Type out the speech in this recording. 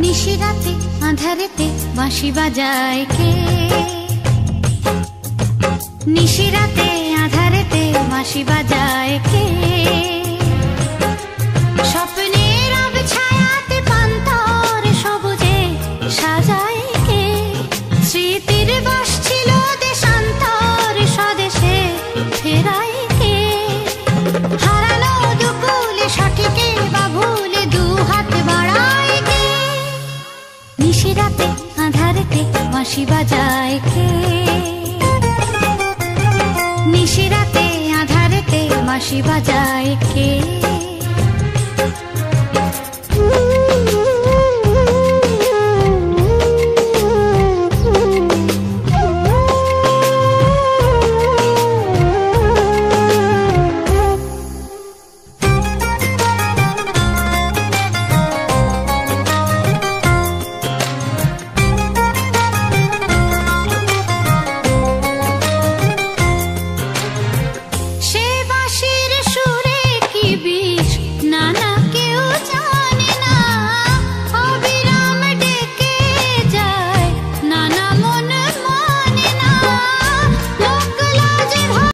নিশিরাতে আঁধারেতে বাঁশি বাজায় কে? নিশিরাতে আঁধারেতে বাঁশি বাজায় কে? স্বপ্নের আবছায়াতে পান্তর সবুজে সাজায় কে? স্মৃতির বাস ছিল দেশান্তর স্বদেশে ফেরায় কে? হারানো দুকুলে সঠিকে বা ভুলে দু হাত বাড়ায় কে? নিশিরাতে আঁধারেতে বাঁশি বাজায় কে? নিশিরাতে আঁধারেতে বাঁশি বাজায় কে?